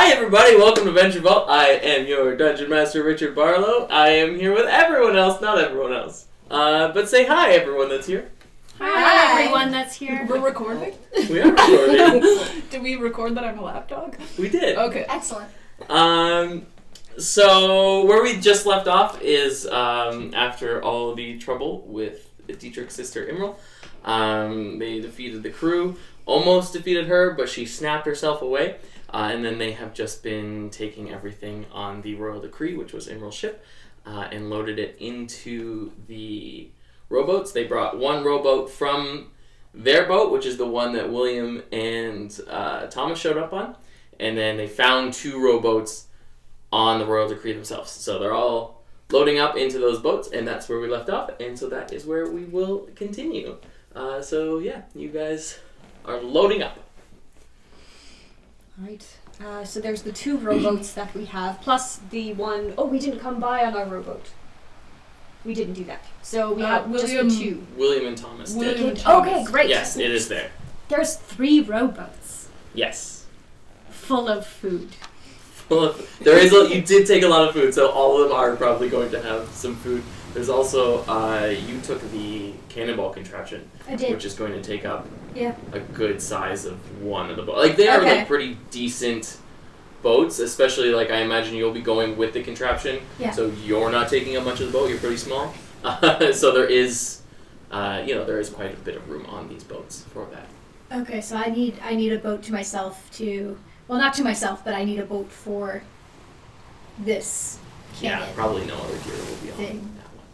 Hi everybody, welcome to Venture Vault. I am your Dungeon Master, Richard Barlow. I am here with everyone else, not everyone else. But say hi everyone that's here. Hi everyone that's here. We're recording? We are recording. Did we record that I'm a lapdog? We did. Okay. Excellent. So where we just left off is after all the trouble with Dietrich's sister Imral. They defeated the crew, almost defeated her, but she snapped herself away. And then they have just been taking everything on the Royal Decree, which was Imral's ship, and loaded it into the rowboats. They brought one rowboat from their boat, which is the one that William and Thomas showed up on, and then they found two rowboats on the Royal Decree themselves. So they're all loading up into those boats, and that's where we left off, and so that is where we will continue. So yeah, you guys are loading up. Right. So there's the two rowboats that we have, plus the one... Oh, we didn't come by on our rowboat. We didn't do that. So we have just the two. William and Thomas did. Okay, great. Yes, it is there. There's 3 rowboats. Yes. Full of food. There is you did take a lot of food, so all of them are probably going to have some food. There's also, you took the cannonball contraption. I did. Which is going to take up Yeah. a good size of one of the boats. Like, they are like pretty decent boats, especially, like, I imagine you'll be going with the contraption. Yeah. So you're not taking up much of the boat, you're pretty small. So there is, there is quite a bit of room on these boats for that. Okay, so I need a boat to myself to... Well, not to myself, but I need a boat for this cannon. Yeah, probably no other gear will be on thing. that one.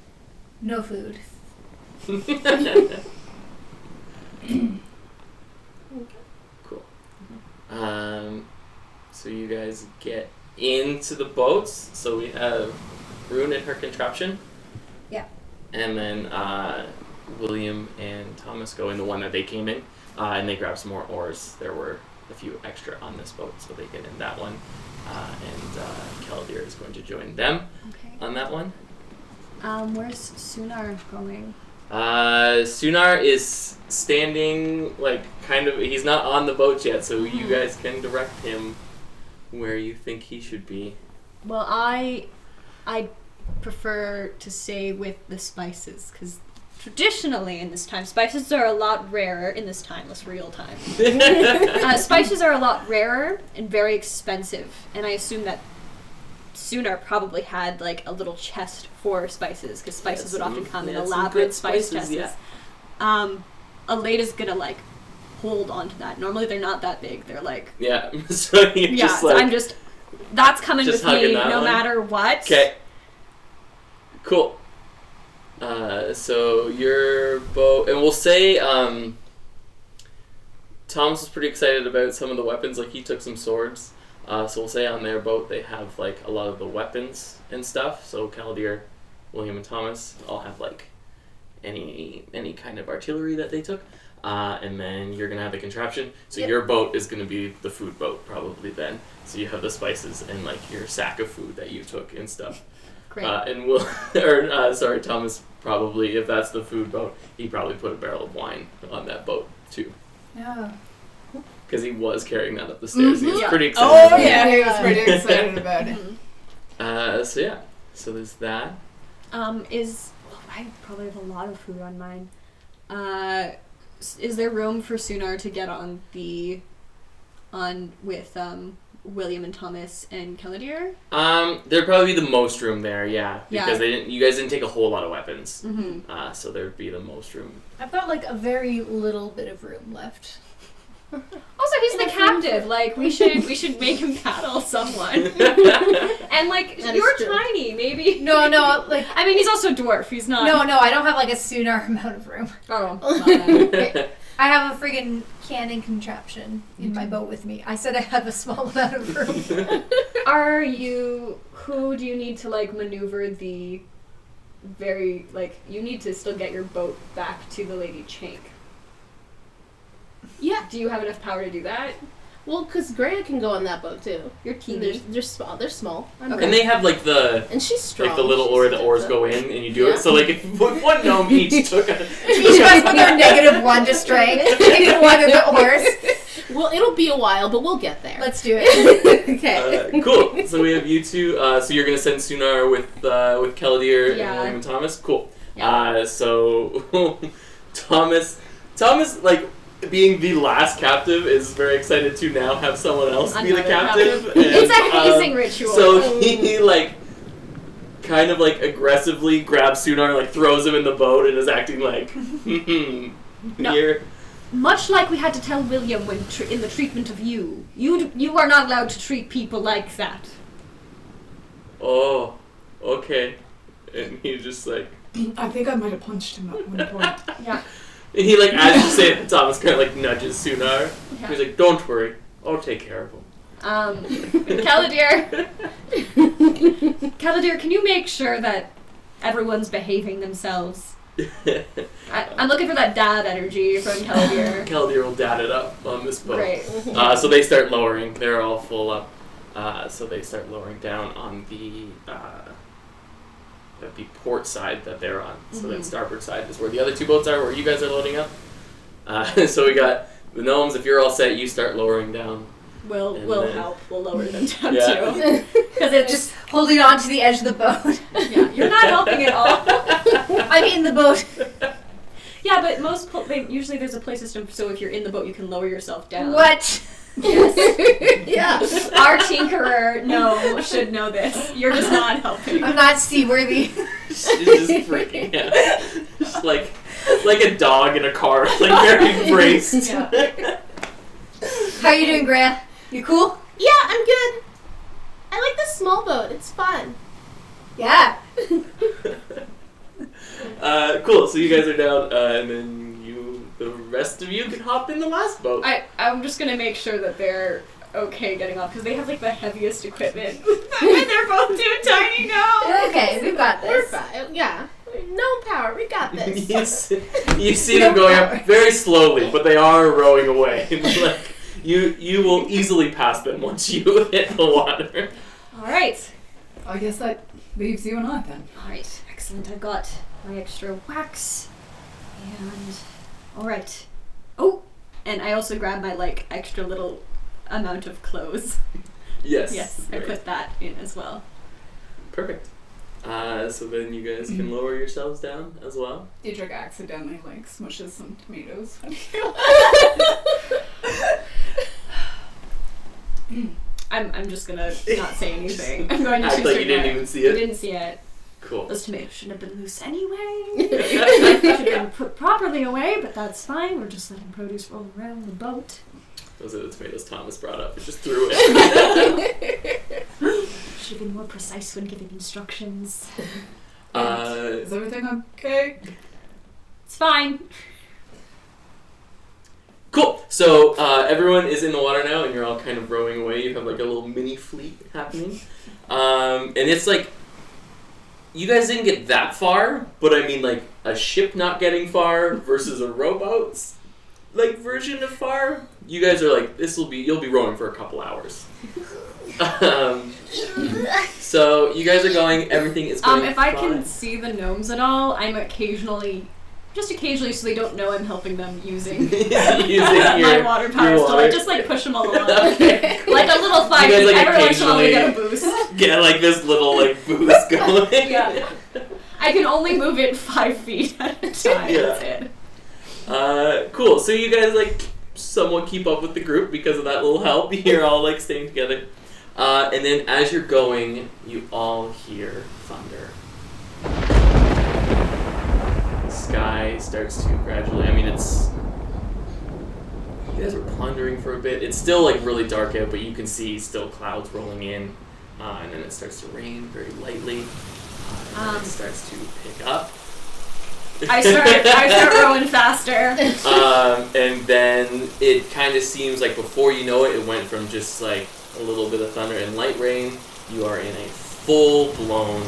No food. Cool. So you guys get into the boats. So we have Rune and her contraption. Yeah. And then William and Thomas go in the one that they came in, and they grab some more oars. There were a few extra on this boat, so they get in that one. And Kaldir is going to join them on that one. Where's Sunar going? Sunar is standing, he's not on the boat yet, so you guys can direct him where you think he should be. Well, I prefer to stay with the spices, because traditionally in this time, spices are a lot rarer in this timeless real time. Spices are a lot rarer and very expensive, and I assume that Sunar probably had a little chest for spices, because spices would often come in elaborate spice chests. Yeah. Aleda's gonna hold onto that. Normally they're not that big. They're yeah. So you just so I'm just that's coming just with me no matter what. Okay. Cool. So your boat, and we'll say Thomas was pretty excited about some of the weapons. He took some swords. So we'll say on their boat they have a lot of the weapons and stuff. So Kaldir, William, and Thomas all have any kind of artillery that they took. And then you're gonna have the contraption. So your boat is gonna be the food boat probably then. So you have the spices and your sack of food that you took and stuff. Great. And Thomas probably, if that's the food boat, he probably put a barrel of wine on that boat too. No. Because he was carrying that up the stairs. Mm-hmm. He was pretty excited. Oh yeah, he was pretty excited about it. So there's that. I probably have a lot of food on mine. Is there room for Sunar to get on with William and Thomas and Kaldir? There'd probably be the most room there, yeah. Because Yeah. you guys didn't take a whole lot of weapons. Mm-hmm. So there'd be the most room. I've got a very little bit of room left. Also, he's the captive. We should make him paddle someone. And you're tiny, maybe. No, I mean, he's also a dwarf. He's not. No, I don't have a Sunar amount of room. Oh. I have a friggin' cannon contraption in my boat with me. I said I have a small amount of room. Who do you need to maneuver the very you need to still get your boat back to the Lady Chank? Yeah. Do you have enough power to do that? Well, because Greya can go on that boat too. You're teeny. They're small. They're small. And they have and she's strong. the little oar the oars go in, and you do it. So if one gnome each took a... Each of us with our -1 to strength. -1 of the oars. Well, it'll be a while, but we'll get there. Let's do it. Okay. Cool. So we have you two. So you're gonna send Sunar with Kaladir Yeah. and William and Thomas. Cool. Yeah. So Thomas, like being the last captive, is very excited to now have someone else be the Another captive. captive. And, It's a hazing ritual. So he like kind of like aggressively grabs Sunar, like throws him in the boat, and is acting like, No. here. Much like we had to tell William when in the treatment of you, you are not allowed to treat people like that. Oh, okay. And he's just like, I think I might have punched him at one point. Yeah. and he like, as you say it, Thomas kind of like nudges Sunar. Yeah. He's like, don't worry, I'll take care of him. Kaladir. Kaladir, can you make sure that everyone's behaving themselves? I'm looking for that dad energy from Kaladir. Kaladir will dad it up on this boat. Great. So they start lowering. They're all full up. So they start lowering down on the port side that they're on. So that starboard side is where the other two boats are, where you guys are loading up. So we got the gnomes. If you're all set, you start lowering down. We'll then- help. We'll lower them down Yeah. too. Because it's Just holding on to the edge of the boat. yeah, you're not helping at all. I'm in the boat. Yeah, but usually there's a play system so if you're in the boat you can lower yourself down. What? Yes. Yeah. Our tinkerer should know this. You're just not helping. I'm not seaworthy. She's just freaking out. Just like a dog in a car, like very braced. Yeah. How you doing, Grant? You cool? Yeah, I'm good. I like the small boat. It's fun. Yeah. Cool. So you guys are down, and then the rest of you can hop in the last boat. I'm just gonna make sure that they're okay getting off because they have like the heaviest equipment. And they're both too tiny now. Okay, we've got We're this. fine. Yeah. No power. We got this. you see them going up very slowly, but they are rowing away. Like you will easily pass them once you hit the water. All right. I guess that leaves you and I then. All right. Excellent. I've got my extra wax. And all right. Oh, and I also grabbed my like extra little amount of clothes. Yes. Yes, I Great. put that in as well. Perfect. So then you guys can lower yourselves down as well. Dietrich accidentally like smushes some tomatoes. I'm just gonna not say anything. I'm going to Act choose like to you didn't ignore. even see You it. didn't see it. Cool. Those tomatoes shouldn't have been loose anyway. They should have been put properly away, but that's fine. We're just letting produce roll around the boat. Those are the tomatoes Thomas brought up. Just threw it. Should have been more precise when giving instructions. Is everything okay? It's fine. Cool. So everyone is in the water now, and you're all kind of rowing away. You have like a little mini fleet happening, and it's like you guys didn't get that far, but I mean like a ship not getting far versus a rowboat's like version of far. You guys are like you'll be rowing for a couple hours. So you guys are going. Everything is going. If I fine. can see the gnomes at all, I'm occasionally, so they don't know I'm helping them using using my your water powers to water. like just like push them along. Okay. Like a little 5 You guys, feet. like, Every once in a while we get a occasionally- boost. Get like this little like boost going. Yeah. I can only move it 5 feet at a time. Yeah. That's it. Cool. So you guys like somewhat keep up with the group because of that little help. You're all like staying together. And then as you're going, you all hear thunder. The sky starts to gradually. I mean, it's. You guys were plundering for a bit. It's still like really dark out, but you can see still clouds rolling in, and then it starts to rain very lightly. And then it starts to pick up. I start rowing faster. And then it kind of seems like before you know it, it went from just like a little bit of thunder and light rain. You are in a full-blown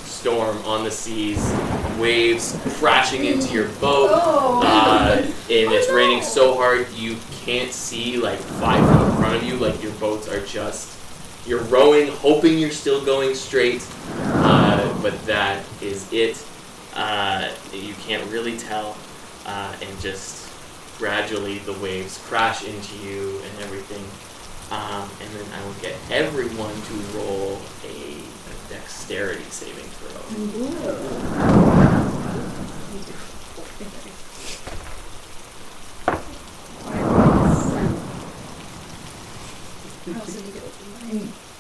storm on the seas, waves crashing into your boat, and it's raining so hard you can't see like 5 feet in front of you. Like your boats are just, you're rowing, hoping you're still going straight, but that is it. You can't really tell, and just gradually the waves crash into you and everything. And then I will get everyone to roll a dexterity saving throw.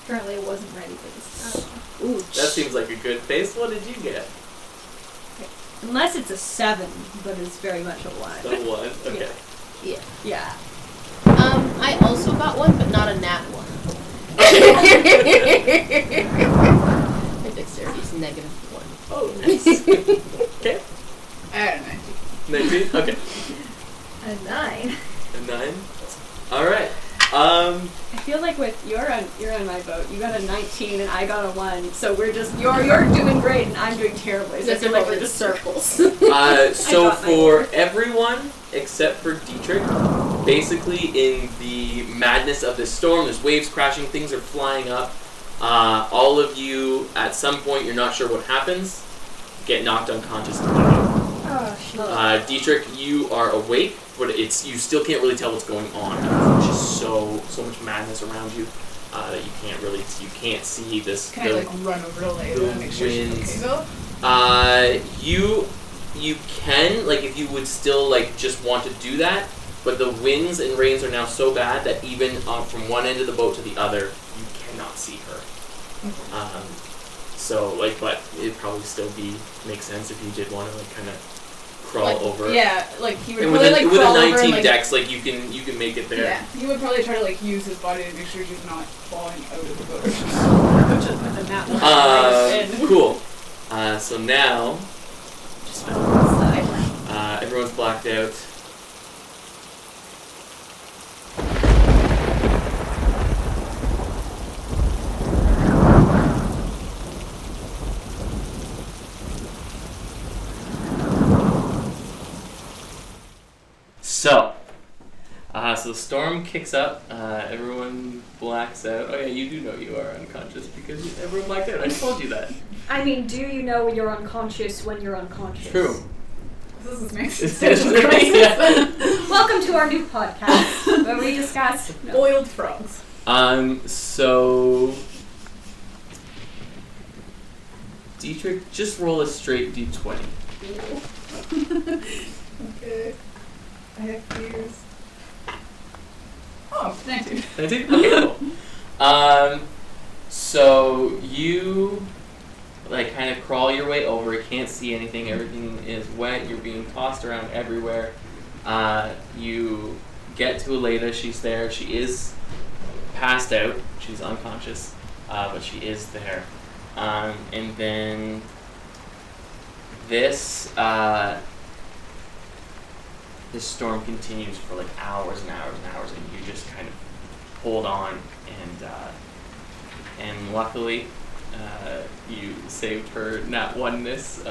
Apparently, I wasn't ready for this. Ooh, That seems like a good pace. What did you get? unless it's a 7, but it's very much a 1. A 1. Okay. Yeah. I also got one, but not a nat one. My dexterity is -1. Oh, nice. Okay. I had a 19. 19? Okay. A 9. A 9? Alright. I feel like with you're on my boat. You got a 19 and I got a 1. So we're just you're doing great and I'm doing terribly. So I feel like we're just circles. So for everyone except for Dietrich, basically in the madness of this storm, there's waves crashing, things are flying up. All of you, at some point, you're not sure what happens, get knocked unconscious. Oh, shit. Dietrich, you are awake, but you still can't really tell what's going on. There's just so much madness around you that you can't see this. Can I like run over to Layla and make sure she's okay though? You can, like, if you would still like just want to do that, but the winds and rains are now so bad that even from one end of the boat to the other, you cannot see her. But it'd probably still make sense if you did want to like kind of crawl over. Yeah, like he would And probably like with a crawl 19 over and, like, dex, like you can make it there. Yeah, he would probably try to like use his body to make sure she's not falling out of the boat. Just with a nat 1. Cool. So now Just on the side. everyone's blacked out. So the storm kicks up, everyone blacks out. Oh yeah, you do know you are unconscious because everyone blacked out. I told you that. I mean, do you know you're unconscious when you're unconscious? True. This is next. Yeah. Welcome to our new podcast where we discuss Boiled frogs. So Dietrich, just roll a straight d20. Okay. I have to use. Oh, 19. 19? Okay, cool. So you like kind of crawl your way over, can't see anything, everything is wet, you're being tossed around everywhere. You get to Aleda, she's there, she is passed out, she's unconscious, but she is there. And then this storm continues for like hours and hours and hours, and you just kind of hold on, and luckily you saved her nat oneness.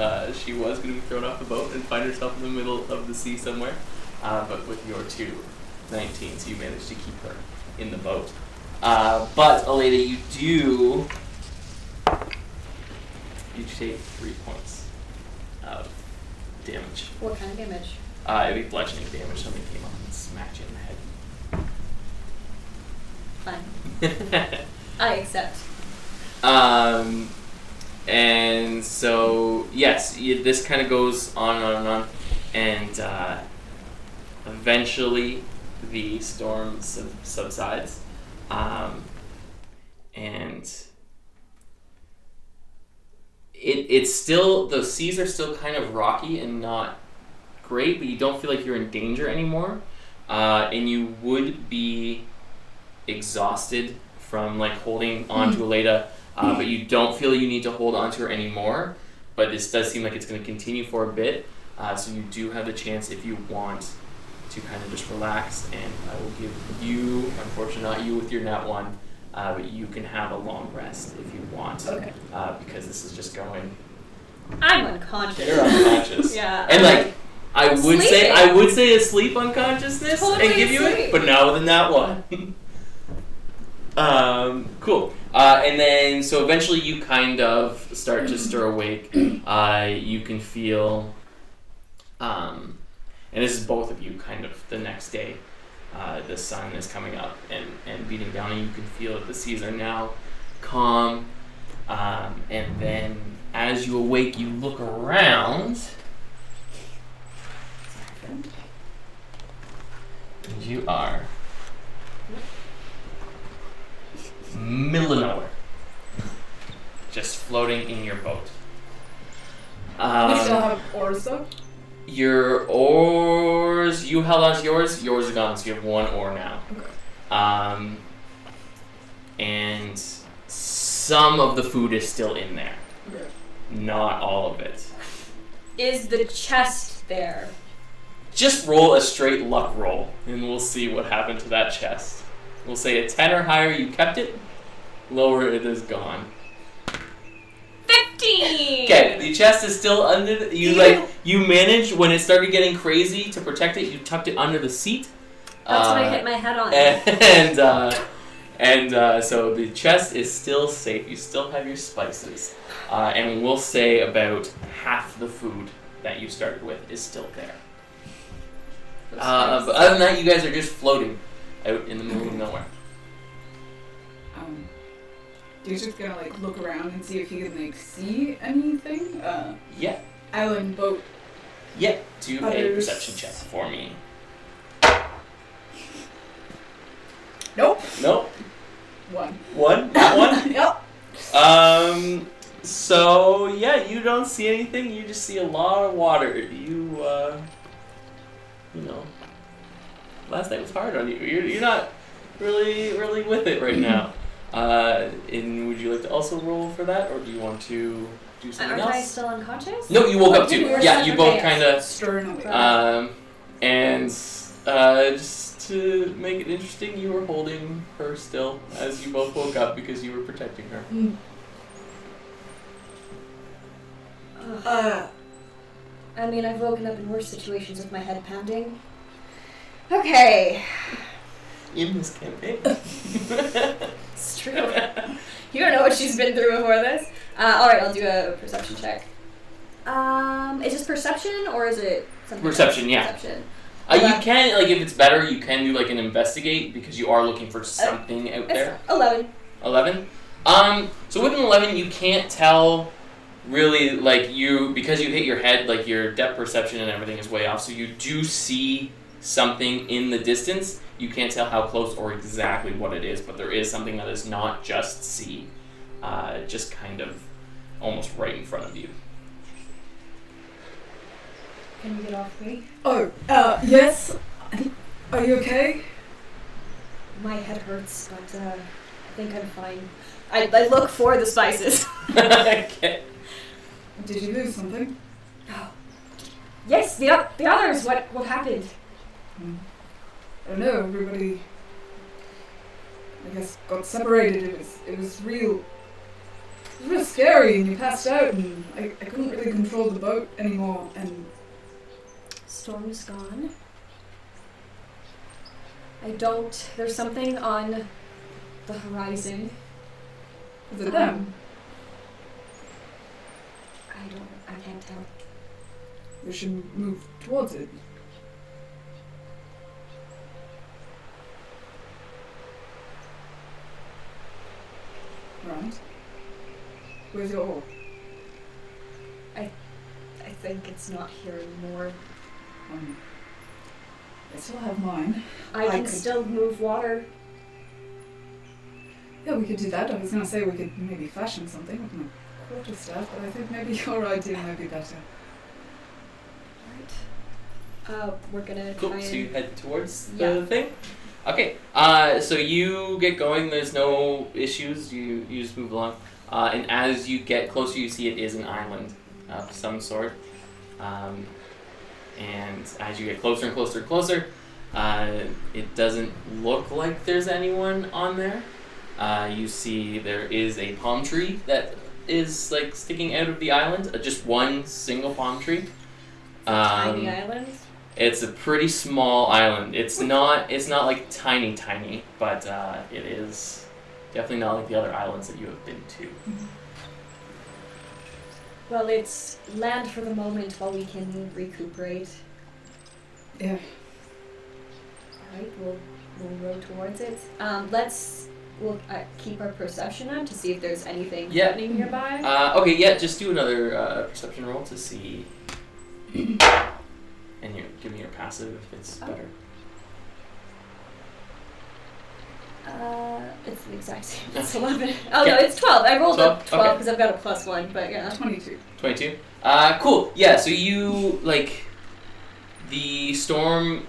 She was going to be thrown off the boat and find herself in the middle of the sea somewhere, but with your 19s, you managed to keep her in the boat. But Aleda, you take 3 points of damage. What kind of damage? It'd be bludgeoning damage. Something came up and smacked you in the head. Fine. I accept. And so, yes, this kind of goes on and on and on. And eventually the storm subsides. And it's still, the seas are still kind of rocky and not great, but you don't feel like you're in danger anymore, and you would be exhausted from like holding on to Aleda, but you don't feel you need to hold on to her anymore, but this does seem like it's going to continue for a bit, so you do have the chance, if you want, to kind of just relax, and I will give you, unfortunately not you with your nat 1, but you can have a long rest if you want, Okay. because this is just going. I'm unconscious. You're unconscious. Yeah. And like, I would Sleeping. say asleep unconsciousness Totally and give you asleep. it, but not within that one. Cool. And then so eventually you kind of start to stir awake. You can feel, and this is both of you kind of the next day. The sun is coming up and beating down, and you can feel that the seas are now calm. And then as you awake, you look around. And you are middle of nowhere. Just floating in your boat. We still have oars though? Your oars, you held on to yours. Yours are gone, so you have one oar now. Okay. And some of the food is still in there. Okay. Not all of it. Is the chest there? Just roll a straight luck roll, and we'll see what happened to that chest. We'll say a 10 or higher, you kept it. Lower, it is gone. 15! Okay, the chest is still under. You managed when it started getting crazy to protect it. You tucked it under the seat. That's what I hit my head on. And so the chest is still safe. You still have your spices, and we'll say about half the food that you started with is still there. But other than that, you guys are just floating out in the middle of nowhere. Dietrich's gonna like look around and see if he can like see anything. Yeah. Island boat. Yeah. Do a Others. perception check for me. Nope. Nope. One. That one. Yep. So yeah, you don't see anything. You just see a lot of water. You know, last night was hard on you. You're not really with it right now. And would you like to also roll for that, or do you want to do something Aren't else? I still unconscious? No, you woke up we too. were Yeah, still you both okay. kind of. Stirring away. And just to make it interesting, you were holding her still as you both woke up because you were protecting her. I mean, I've woken up in worse situations with my head pounding. Okay. In this campaign. It's true. You don't know what she's been through before this. Alright, I'll do a perception check. Is this perception or is it something Perception, else? yeah. Perception. You can, like, if it's better, you can do, like, an investigate because you are looking for something out there. 11. 11? So with an 11, you can't tell really, like, because you hit your head, like, your depth perception and everything is way off, so you do see something in the distance. You can't tell how close or exactly what it is, but there is something that is not just sea, just kind of almost right in front of you. Can you get off me? Oh, yes. Are you okay? My head hurts, but I think I'm fine. I look for the spices. Okay. Did you lose something? Yes, the others. What happened? I don't know. Everybody, I guess, got separated. It was real scary, and you passed out, and I couldn't really control the boat anymore, and Storm's gone. There's something on the horizon. is it them? I can't tell. We should move towards it. Right. Where's your oar? I think it's not here anymore. I still have mine. I can still move water. Yeah, we could do that. I was gonna say we could maybe fashion something with my quarter staff, but I think maybe your idea might be better. Right. We're gonna Cool. try So you and... head towards Yeah. the thing? Okay. So you get going. There's no issues. You just move along. And as you get closer, you see it is an island of some sort. And as you get closer and closer and closer, it doesn't look like there's anyone on there. You see there is a palm tree that is like sticking out of the island. Just one single palm tree. Tiny island? It's a pretty small island. It's not like tiny, but it is definitely not like the other islands that you have been to. Well, it's land for the moment while we can recuperate. Yeah. Alright, we'll row towards it. We'll keep our perception up to see if there's anything Yeah. threatening nearby. Okay, yeah, just do another perception roll to see. And give me your passive if it's better. It's the exact same. It's 11. Oh no, it's 12. I rolled a 12 because I've got a +1, but yeah. 22. 22? Cool. Yeah, so you, the storm,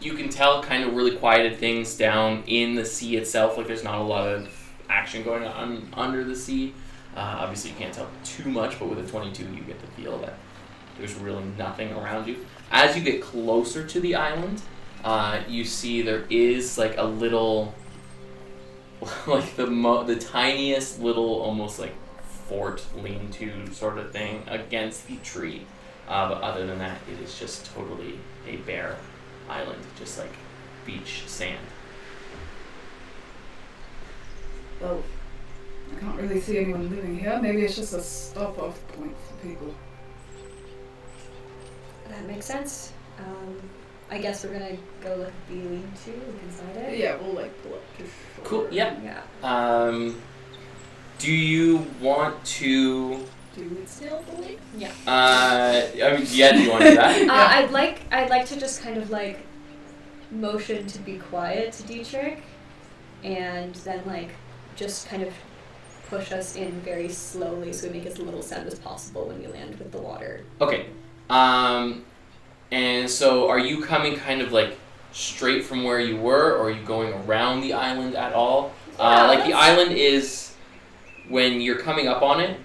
you can tell, kind of really quieted things down in the sea itself. Like, there's not a lot of action going on under the sea. Obviously, you can't tell too much, but with a 22, you get to feel that there's really nothing around you. As you get closer to the island, you see there is, a little, the tiniest little, almost, fort lean-to sort of thing against the tree. But other than that, it is just totally a bare island, just beach sand. Well, I can't really see anyone living here. Maybe it's just a stop-off point for people. That makes sense. I guess we're gonna go look at the lean-to, look inside it. Yeah, we'll pull up to shore. Cool, yeah. Yeah. Do you want to... Do it stealthily? Yeah. Yeah, do you want to do that? I'd like to just kind of motion to be quiet to Dietrich, and then just kind of push us in very slowly so we make as little sound as possible when we land with the water. Okay. And so are you coming kind of straight from where you were, or are you going around the island at all? The island is, when you're coming up on it,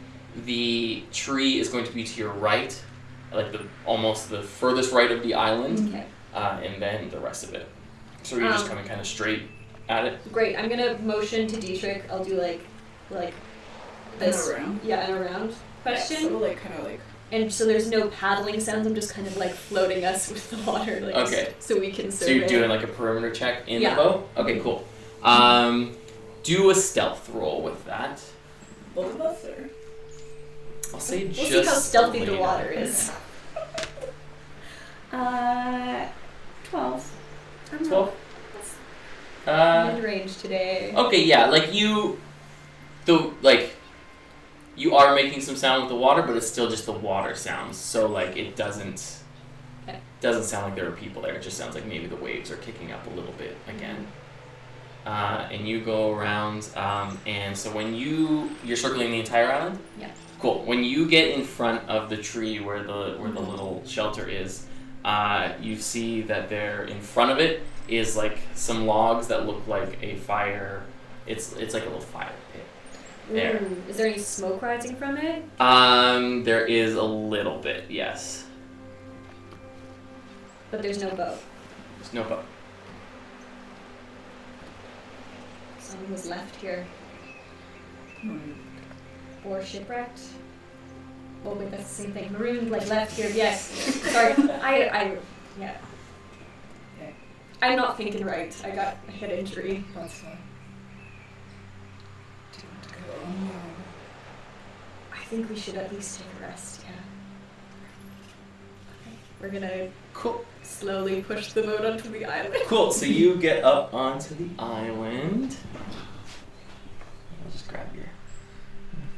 the tree is going to be to your right, almost the furthest right of the island, Okay. and then the rest of it. So you're just coming kind of straight at it? Great. I'm gonna motion to Dietrich. I'll do this. And around? Yeah, an around question. Yeah, so kind of And so there's no paddling sounds. I'm just kind of floating us with the water, Okay. so we can survey. So you're doing a perimeter check in Yeah. the boat? Okay, cool. Do a stealth roll with that. both of us, or? I'll say We'll just see how stealthy the Lena. water is. 12. I'm 12? mid-range today. Okay, yeah, you are making some sound with the water, but it's still just the water sounds. So it doesn't sound like there are people there. It just sounds like maybe the waves are kicking up a little bit again. And you go around, and so when you're circling the entire island? Yeah. Cool. When you get in front of the tree where the little shelter is, you see that there in front of it is some logs that look like a fire. It's like a little fire pit. There. Ooh. Is there any smoke rising from it? There is a little bit, yes. But there's no boat. There's no boat. Someone was left here. Hmm. Or shipwrecked. Oh wait, that's the same thing. Marooned, left here. Yes. Sorry. Yeah. Okay. I'm not thinking right. I got a head injury. That's fine. Do you want to go on the island? I think we should at least take a rest. Yeah. Okay. We're gonna slowly push the boat onto the island. Cool. So you get up onto the island. I'll just grab your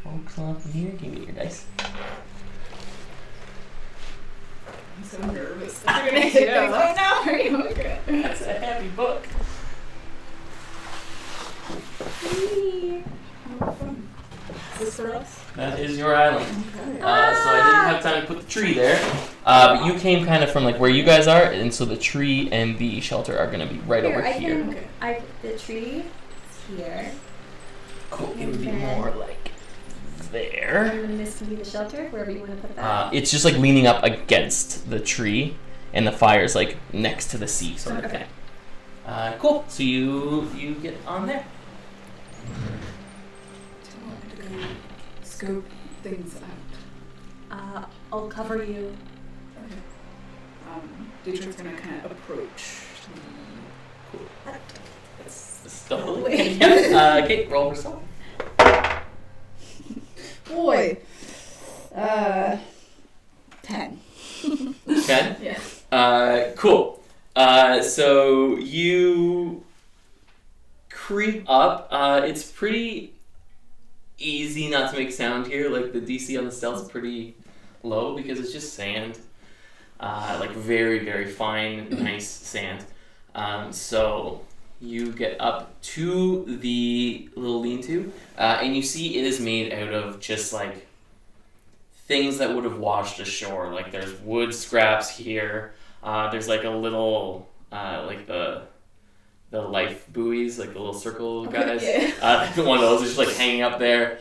folks off in here. Give me your dice. I'm so nervous. I'm gonna hit those. Oh no, are you okay? That's a heavy book. Is this for us? That is your island. Okay. So I didn't have time to put the tree there. But you came kind of from where you guys are, and so the tree and the shelter are going to be right over here. Okay. The tree is here. Cool. It would be more there. And this can be the shelter, wherever you want to put that. It's just leaning up against the tree, and the fire's next to the sea, sort of Okay. thing. Cool. So you get on there. Do you want me to go scope things out? I'll cover you. Okay. Dietrich's gonna kind of approach the... Cool. Stealthily. Yeah. Okay, roll for stealth. Boy! 10. 10? Yeah. Cool. So you creep up. It's pretty easy not to make sound here. Like the DC on the stealth is pretty low because it's just sand. Like very, very fine, nice sand. So you get up to the little lean-to, and you see it is made out of just like things that would have washed ashore. Like there's wood scraps here. There's like a little like the life buoys, like the little circle guys. One of those is just like hanging up there.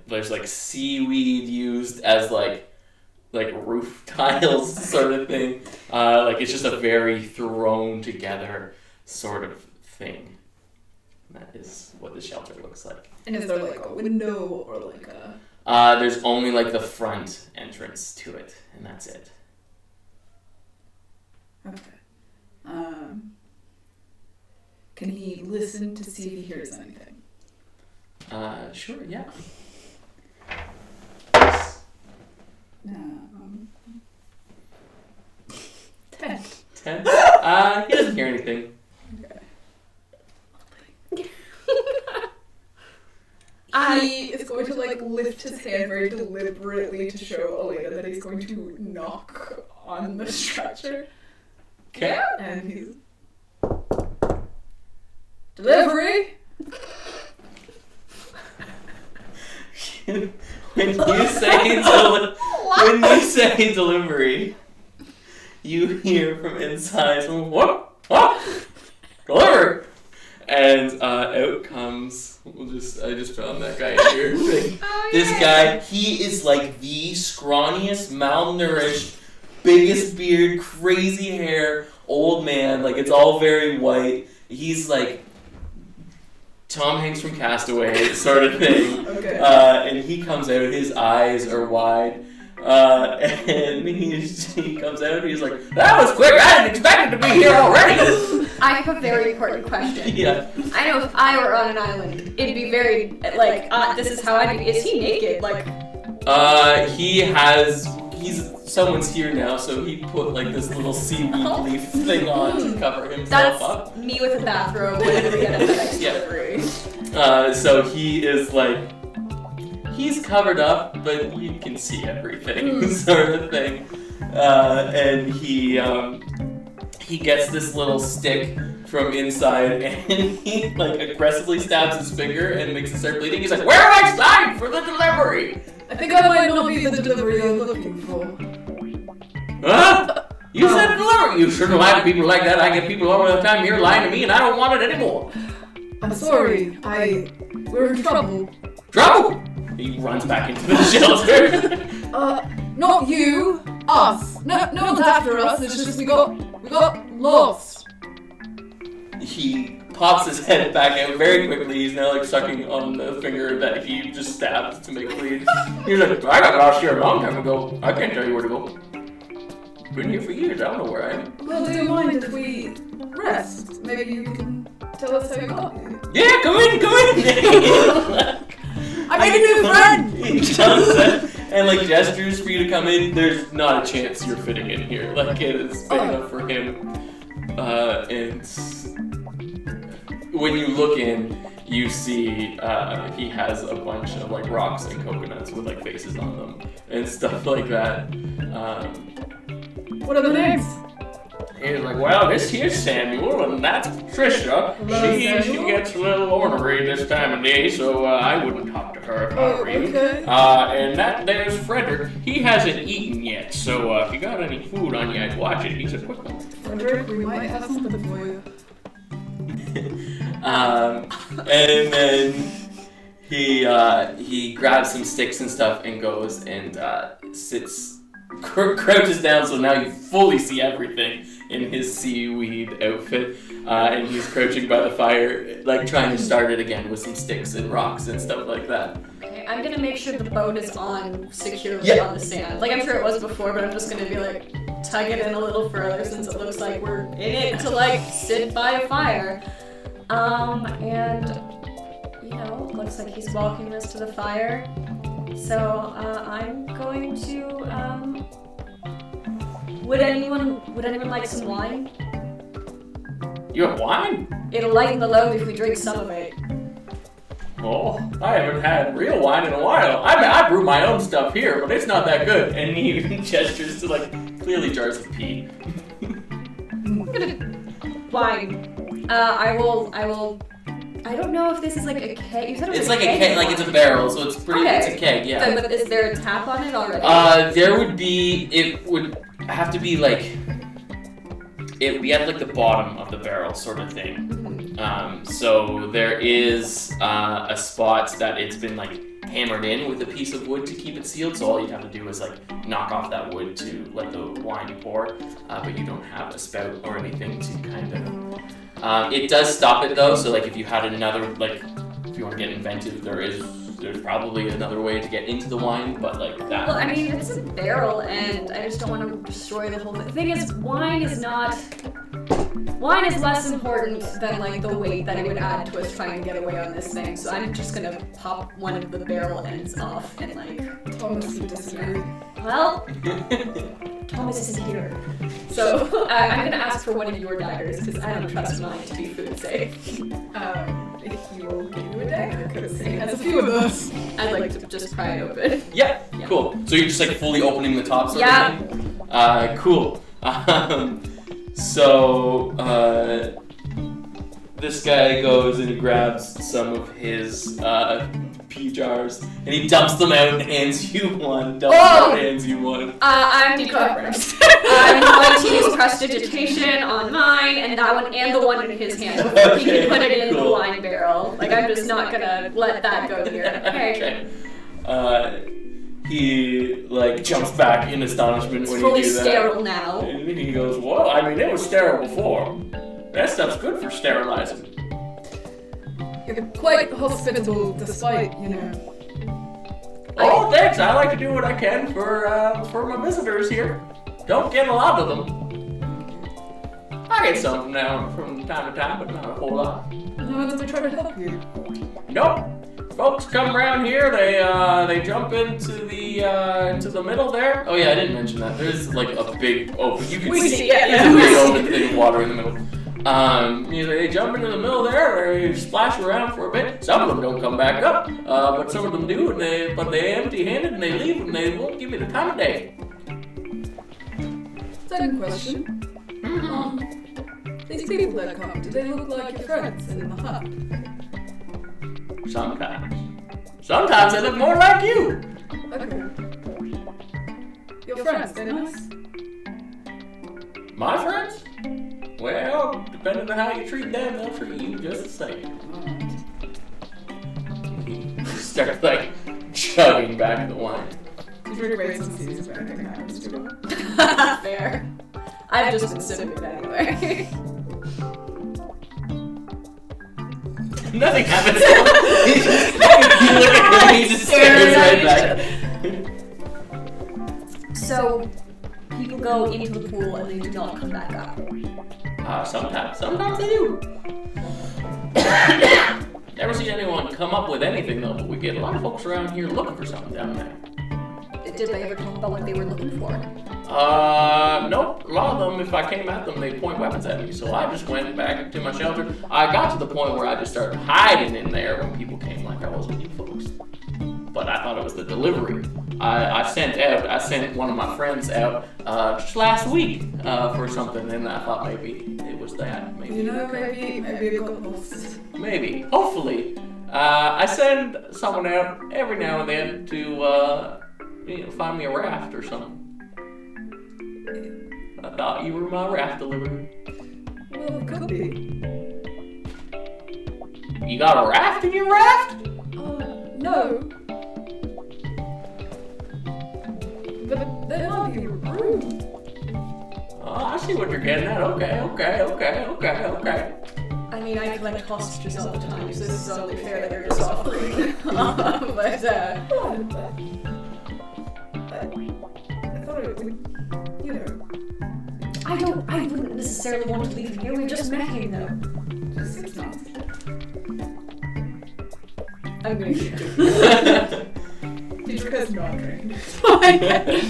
There's like seaweed used as like roof tiles sort of thing. Like it's just a very thrown together sort of thing. That is what the shelter looks like. And is there like a window or like a... There's only like the front entrance to it, and that's it. Okay. Can he listen to see if he hears anything? Sure, yeah. 10. 10? He doesn't hear anything. He is going to like lift his hand very deliberately to show Elena that he's going to knock on the stretcher. Okay. And he's... Delivery! When you say delivery, you hear from inside someone, what? Delivery! And out comes, I just found that guy here. This guy, he is like the scrawniest, malnourished, biggest beard, crazy hair, old man. Like it's all very white. He's like Tom Hanks from Castaway sort of thing. Okay. And he comes out, his eyes are wide. And he comes out and he's like, that was quick, I didn't expect it to be here already! I have a very important question. Yeah. I know if I were on an island, it'd be very, like, this is how I'd be. Is he naked? Like... someone's here now, so he put like this little seaweed leaf thing on to cover himself up. That's me with a bathrobe whenever we get a next delivery. So he is like, he's covered up, but you can see everything, sort of thing. And he gets this little stick from inside, and he like aggressively stabs his finger and makes it start bleeding. He's like, "Where am I signed for the delivery?" I think I might not be the delivery you're looking for. Huh? You said a delivery. You shouldn't lie to people like that. I get people all the time here lying to me, and I don't want it anymore. I'm sorry. We're in trouble. Trouble? He runs back into the shelter. Not you. Us. No one's after us. It's just we got lost. He pops his head back out very quickly. He's now like sucking on the finger that he just stabbed to make bleed. He's like, I got lost here a long time ago. I can't tell you where to go. Been here for years. I don't know where I am. Well, do you mind if we rest? Maybe you can tell us how you got here. Yeah, come in. I made a new friend! He jumps in and like gestures for you to come in. There's not a chance you're fitting in here. Like it is big enough for him. And when you look in, you see he has a bunch of like rocks and coconuts with like faces on them and stuff like that. What are the names? He's like, well, this here's Samuel, and that's Patricia. She gets a little ornery this time of day, so I wouldn't talk to her if I were you. Okay. And that there's Frederick. He hasn't eaten yet, so if you got any food on you, I'd watch it. He's a quick one. Frederick, we might have something for you. And then he grabs some sticks and stuff and goes and crouches down, so now you fully see everything in his seaweed outfit, and he's crouching by the fire, like trying to start it again with some sticks and rocks and stuff like that. Okay, I'm gonna make sure the boat is on securely on the sand. Like I'm sure it was before, but I'm just gonna be like tug it in a little further since it looks like we're in it to like sit by a fire. And you know, it looks like he's walking us to the fire. So I'm going to Would anyone like some wine? You have wine? It'll lighten the load if we drink some of it. Oh, I haven't had real wine in a while. I brew my own stuff here, but it's not that good. And he gestures to like clearly jars of pee. Wine. I will. I don't know if this is like a keg. You said it was It's like a keg, like it's a barrel, so it's pretty. Okay. It's a keg, yeah. So, but is there a tap on it already? There would be. It would have to be like. It would be at like the bottom of the barrel, sort of thing. So there is a spot that it's been like hammered in with a piece of wood to keep it sealed. So all you'd have to do is like knock off that wood to let the wine pour. But you don't have a spout or anything to kind of. It does stop it though. So like if you had another like, if you want to get inventive, there's probably another way to get into the wine, but like that. Well, I mean, it's a barrel, and I just don't want to destroy the whole thing. The thing is, wine is less important than like the weight that it would add to us trying to get away on this thing. So I'm just gonna pop one of the barrel ends off and like. Thomas would disagree. Well, Thomas is here, so I'm gonna ask for one of your daggers because I don't trust mine to be food safe. If you will give you a dagger, because he has a few of those. I'd like to just pry it open. Yeah, cool. So you're just like fully opening the top sort of thing? Cool. This guy goes and grabs some of his pea jars and he dumps them out and hands you one. I'm Nekkar first. I'm going to use prestidigitation on mine and that one and the one in his hand before he can put it in the wine barrel. Like, I'm just not gonna let that go here. Okay. He like jumps back in astonishment when you do that. It's fully sterile now. And he goes, "Well, I mean, it was sterile before. That stuff's good for sterilizing." You're quite hospitable, despite, Oh, thanks. I like to do what I can for my visitors here. Don't get a lot of them. I get some now from time to time, but not a whole lot. No one's ever tried to help you. Nope. Folks come around here. They jump into the middle there. Oh yeah, I didn't mention that. There's like a big open. You can see a big open thing of water in the middle. They jump into the middle there, they splash around for a bit. Some of them don't come back up, but some of them do, but they empty-handed and they leave and they won't give me the time of day. Second question. These people that come, do they look like your friends in the hut? Sometimes they look more like you. Okay. Your friends, they're nice? My friends? Well, depending on how you treat them, they'll treat you just the same. He starts like chugging back the wine. Did you rate some seasons back in that? Fair. I've just been sipping it anyway. Nothing happens. You look at him, he just stares right back. So, people go into the pool and they do not come back up. Sometimes they do. Never seen anyone come up with anything though, but we get a lot of folks around here looking for something down there. Did they ever talk about what they were looking for? Nope. A lot of them, if I came at them, they'd point weapons at me. So I just went back to my shelter. I got to the point where I just started hiding in there when people came like I was with you folks. But I thought it was the delivery. I sent one of my friends out just last week for something, and I thought maybe it was that. Maybe maybe it got lost. Maybe. Hopefully. I send someone out every now and then to find me a raft or something. I thought you were my raft delivery. Well, it could be. You got a raft in your raft? No. But there might be room. Oh, I see what you're getting at. Okay. I mean, I collect hostages all the time, so this is only fair that you're just offering. But, I thought it would, I wouldn't necessarily want to leave him here. We just met him, though. just 6 months. I'm gonna keep it. Teacher has not trained.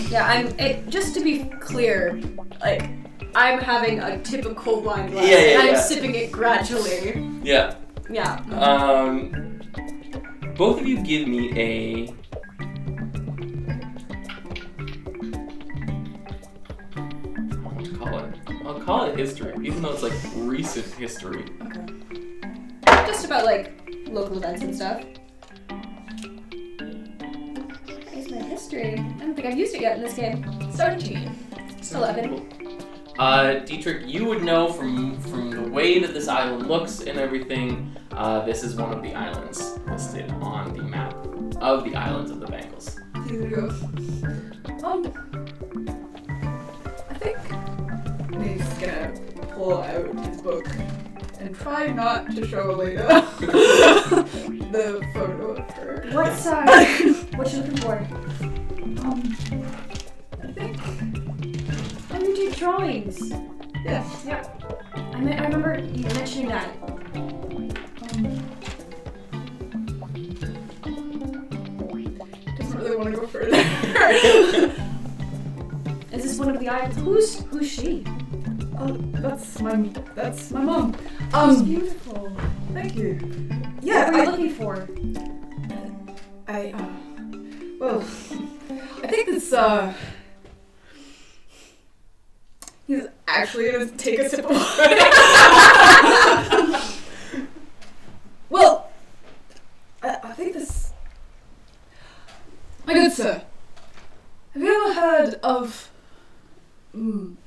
Yeah, just to be clear, like, I'm having a typical wine glass, Yeah, and I'm yeah. sipping it gradually. Yeah. Yeah. Both of you give me a... I'll call it history, even though it's like recent history. Okay. Just about, like, local events and stuff. Here's my history. I don't think I've used it yet in this game. 17. 11. Dietrich, you would know from the way that this island looks and everything, this is one of the islands listed on the map of the islands of the Bangles. Here we go. I think Nate's gonna pull out his book and try not to show Elena the photo of her. What's what you looking for? I think. Oh, you do drawings. Yes. Yeah. I remember you mentioning that. Doesn't really want to go further. Is this one of the islands? Who's she? Oh, that's my mom. She's beautiful. Thank you. What Yeah, were you looking for? well, I think this, he's actually gonna take a sip of wine. Well, I think this, my good sir, have you ever heard of, have you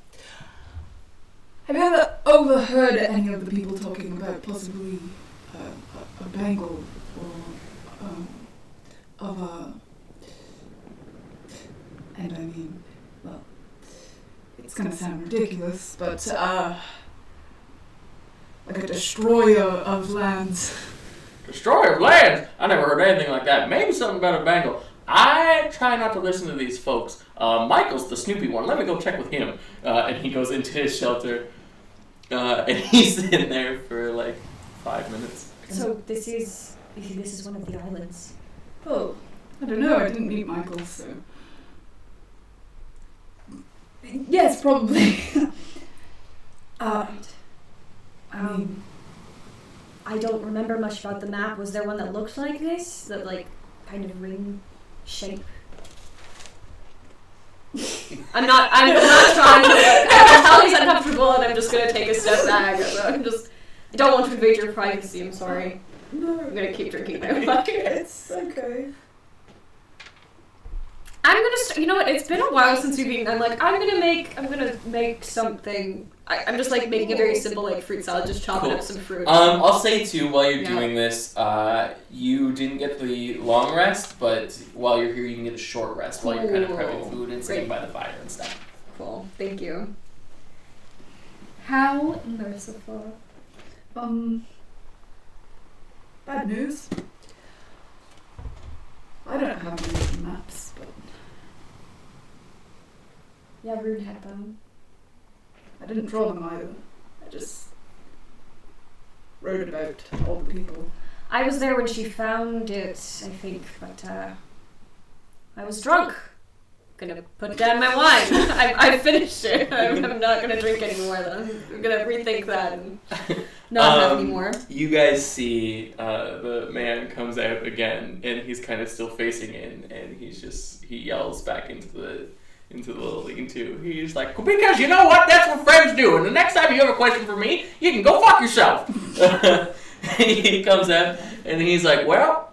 ever overheard any of the people talking about possibly a bangle or of a, and I mean, well, it's gonna sound ridiculous, but like a destroyer of lands. Destroyer of lands? I never heard anything like that. Maybe something about a bangle. I try not to listen to these folks. Michael's the snoopy one. Let me go check with him. And he goes into his shelter. And he's in there for like 5 minutes. So this is one of the islands. Oh, I don't know. I didn't meet Michael, so yes, probably. I mean, I don't remember much about the map. Was there one that looked like this? That like kind of ring shape? I'm not trying to, I can tell he's uncomfortable and I'm just gonna take a step back. I don't want to invade your privacy, I'm sorry. no, I'm gonna keep drinking my wine. it's okay. I'm gonna you know what, it's been a while since we've eaten. I'm gonna make something. I'm just like making a very simple like fruit salad, just chopping Cool. up some fruit. I'll say too, while you're Yeah. doing this, you didn't get the long rest, but while you're here, you can get a short rest while you're kind of prepping Cool. food and sitting Great. by the fire and stuff. Cool, thank you. How merciful. Bad news. I don't have any maps, but Yeah, Rune had them. I didn't draw them either. I just wrote about all the people. I was there when she found it, I think, but I was drunk. Gonna put down my wine. I finished it. I'm not gonna drink anymore. Then I'm gonna rethink that and not have any more. You guys see the man comes out again, and he's kind of still facing in, and he yells back into the little lean-to. He's like, because you know what? That's what friends do. And the next time you have a question for me, you can go fuck yourself. He comes out, and he's like, well,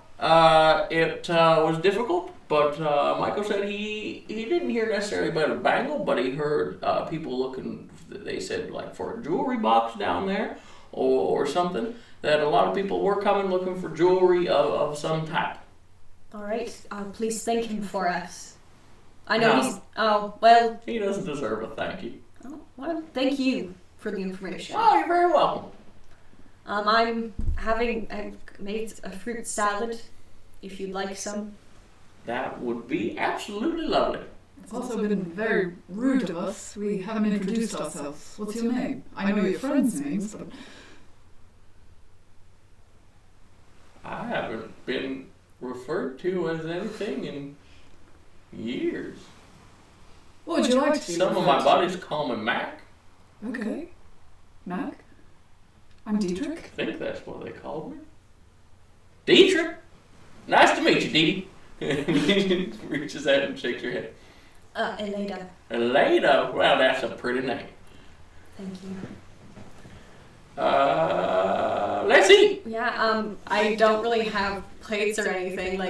it was difficult. But Michael said he didn't hear necessarily about a bangle, but he heard people looking, they said, like for a jewelry box down there or something, that a lot of people were coming looking for jewelry of some type. All right. Please thank him for us. I know No. he's. Oh well. He doesn't deserve a thank you. Oh, well, thank you for the information. Oh, you're very welcome. I've made a fruit salad. If you'd like some. That would be absolutely lovely. It's also been very rude of us. We haven't introduced ourselves. What's your name? I know your friends' names, but I haven't been referred to as anything in years. What would you like to be? Some of my buddies call me Mac. Okay. Mac? I'm Dietrich. I think that's what they called me. Dietrich? Nice to meet you, Dee Dee. Reaches out and shakes your head. Eleda. Elena? Well, that's a pretty name. Thank you. Let's eat. Yeah, I don't really have plates or anything.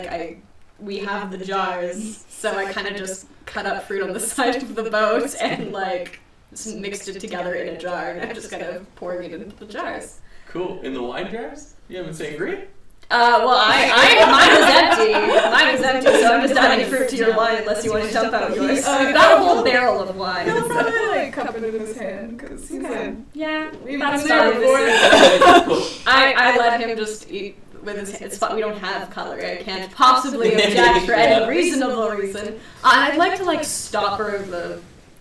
We have the jars, so I kind of just cut up fruit on the side of the boat and just mixed it together in a jar, and I'm just kind of pouring it into the jars. Cool. In the wine jars? You have a sangria? Well, mine was empty. Mine was empty, so I'm just adding fruit to your wine unless you want to dump out yours. We've got a whole barrel of wine. He'll So. probably cup it in his hand, because he's had... Yeah, We've that's been there fine. before. I let him just eat with his hands. It's fine. We don't have cutlery. I can't possibly object for any reasonable reason. I'd like to stopper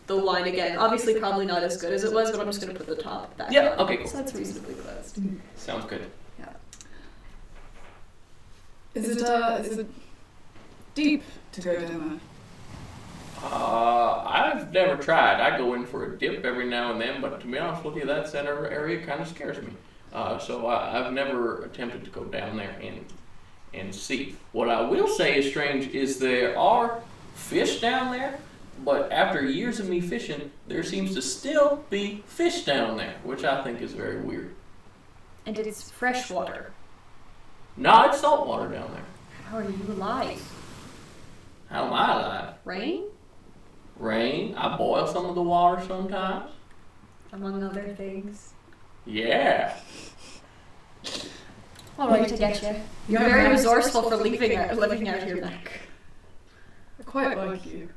the wine again. Obviously, probably not as good as it was, but I'm just gonna put the top back. Yeah. on. Okay. Cool. So that's reasonably closed. Sounds good. Is it deep to go down there? I've never tried. I go in for a dip every now and then, but to be honest with you, that center area kind of scares me. So I've never attempted to go down there and see. What I will say is strange is there are fish down there, but after years of me fishing, there seems to still be fish down there, which I think is very weird. And it's fresh water. No, it's salt water down there. How are you alive? How am I alive? Rain? Rain. I boil some of the water sometimes. Among other things. Yeah. All right, to get you. You're very resourceful for living out here, Mac. I quite like you.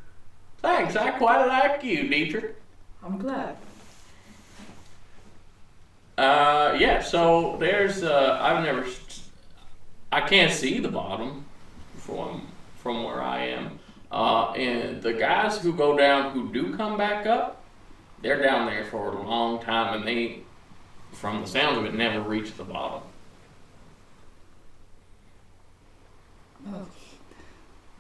Thanks. I quite like you, Dietrich. I'm glad. Yeah. So there's. I can't see the bottom from where I am. And the guys who go down who do come back up, they're down there for a long time, and they, from the sounds of it, never reach the bottom. Well,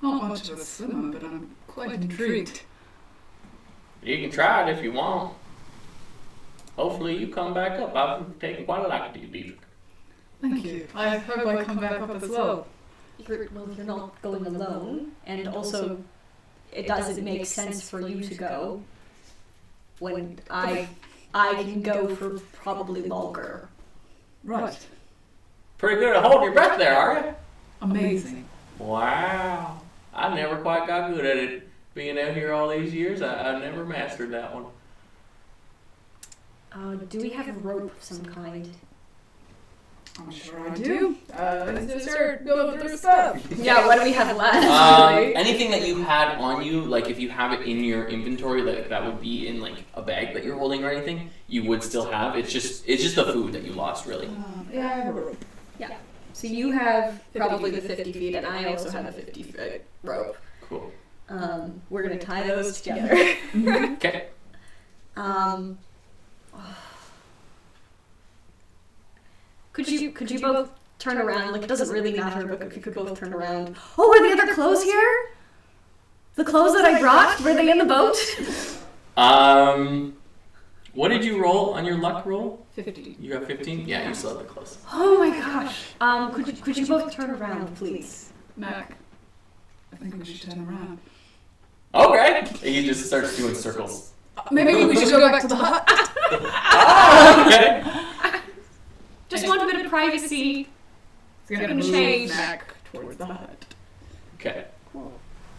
not much of a swimmer, but I'm quite intrigued. You can try it if you want. Hopefully you come back up. I've taken quite a like to you, Dietrich. Thank you. I hope I come back up as well. You're not going alone, and also it doesn't make sense for you to go when I can go for probably longer. Right. Pretty good at holding your breath there, are you? Amazing. Wow. I never quite got good at it. Being out here all these years, I never mastered that one. Do we have a rope of some kind? I'm sure I do. Just start going through stuff. Yeah, what do we have left? Anything that you had on you, like if you have it in your inventory, like that would be in like a bag that you're holding or anything, you would still have. It's just the food that you lost, really. Yeah, I have a rope. Yeah. So you have probably the 50 feet, and I also have a 50-foot rope. Cool. We're gonna tie those together. Okay. Could you both turn around? Like, it doesn't really matter, but if you could both turn around. Oh, were the other clothes here? The clothes that I brought, were they in the boat? What did you roll on your luck roll? 50. You got 15? Yeah, you still have the clothes. Oh my gosh. Could you both turn around, please? Mac, I think we should turn around. Okay. And he just starts doing circles. Maybe we should go back to the hut. Oh, okay. Just want a bit of privacy. It's gonna move change Mac towards the hut. Okay.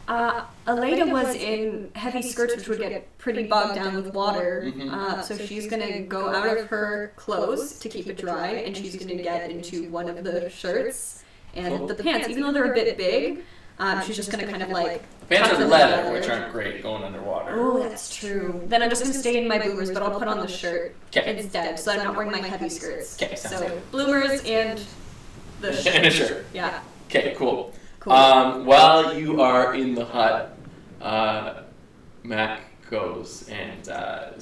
Aleda was in heavy skirts, which would get pretty bogged down with water. Mhm. So she's gonna go out of her clothes to keep it dry, and she's gonna get into one of the shirts and the pants, even though they're a bit big. She's just gonna kind of like. Pants tuck are them leather, together. which aren't great going underwater. Oh, that's true. Then I'm just gonna stay in my bloomers, but I'll put on the shirt instead, so I'm not wearing my heavy skirts. Okay, sounds So good. bloomers and the shirt. And a shirt. Yeah. Okay, cool. Cool. While you are in the hut, Mac goes and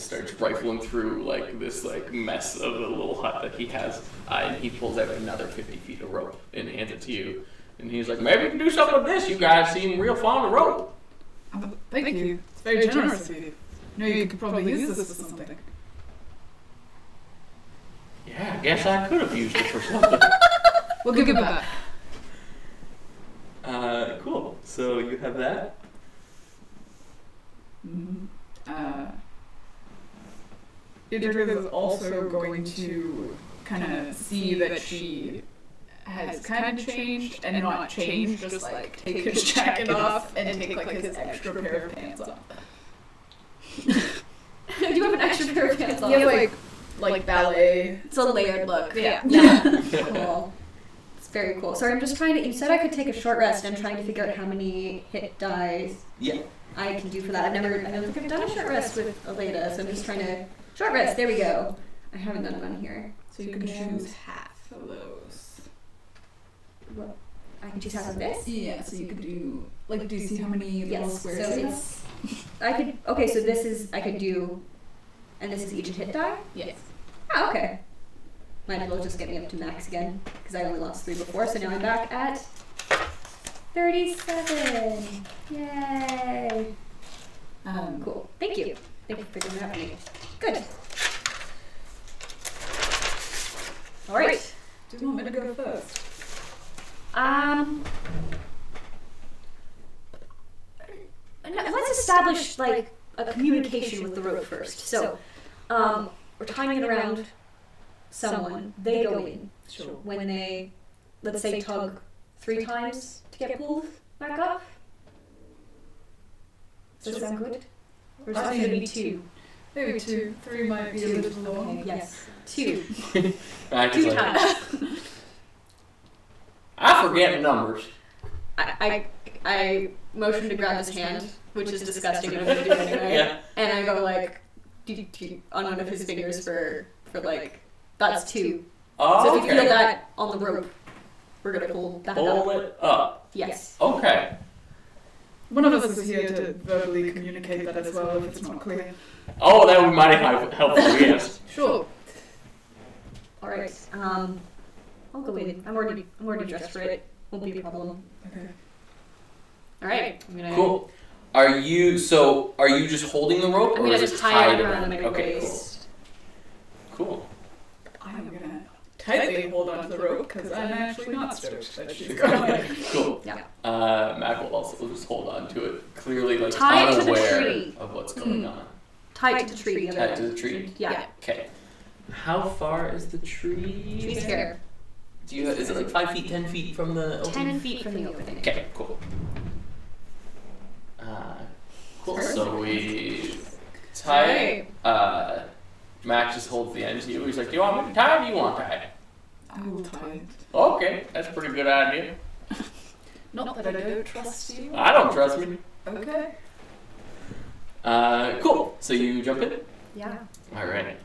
starts rifling through like this like mess of a little hut that he has, and he pulls out another 50 feet of rope and hands it to you. And he's like, maybe we can do something with this. You guys seem real fond of rope. Thank you. It's very generous of you. You could probably use this for something. Yeah, I guess I could have used it for something. We'll give it back. Cool. So you have that. Idris is also going to kind of see that she has kind of changed and not changed, just like take his jacket off and take like his extra pair of pants off. Do you have an extra pair of pants on? Yeah, like ballet. It's a layered look. Yeah. Cool. It's very cool. So I'm just trying to. You said I could take a short rest. I'm trying to figure out how many hit dice I can do for that. I don't think I've done a short rest with Aleda, so I'm just trying to short rest. There we go. I haven't done one here. So you can choose half of those. Well, I can choose half of this. Yeah, so you could do do you see how many little squares? So it's. I could. Okay, so this is I could do, and this is each a hit die. Yes. Oh, okay. Might as well just get me up to max again, because I only lost 3 before, so now I'm back at 37. Yay! Cool. Thank you. Thank you for doing that for me. Good. All right. Do you want me to go first? Let's establish like a communication with the rope first. So, we're tying it around someone. They go in. Sure. When they, let's say, tug 3 times to get pulled back up. Does that sound good? Or is it going to be 2? Maybe 2. 3 might be a little long. Okay, yes. 2. Mac 2 is like, times. I forget numbers. I motion to grab his hand, which is disgusting and I'm going to do anyway. Yeah. And I go like, on one of his fingers for like, that's 2. Oh, So if you feel that on the rope, we're going to pull back Pull up. it up. Yes. Okay. One of us is here to verbally communicate that as well if it's not clear. Oh, that would be mighty helpful, yes. Sure. All right. I'll go in. I'm already dressed for it. Won't be a problem. Okay. All right. I'm gonna. Cool. Are you just holding the rope? I'm or gonna is just it tie tied it around my Okay, waist. cool. I'm gonna tightly hold onto the rope because I'm actually not stoked that she's going. Cool. Yeah. Mac will also just hold on to it, clearly like Tie it to the unaware tree. of what's going on. Tie it to the tree. Tie it to the tree? Yeah. Okay. How far is the tree? Tree's here. Is it like 5 feet, 10 feet from the opening? 10 feet from the opening. Okay, cool. Cool. So we tie it. Max just holds the end to you. He's like, "Do you want me to tie it? Or do you want to tie it?" I will tie it. Okay, that's a pretty good idea. Not that I don't trust you. I don't trust me. Okay. Cool. So you jump in. Yeah. All right.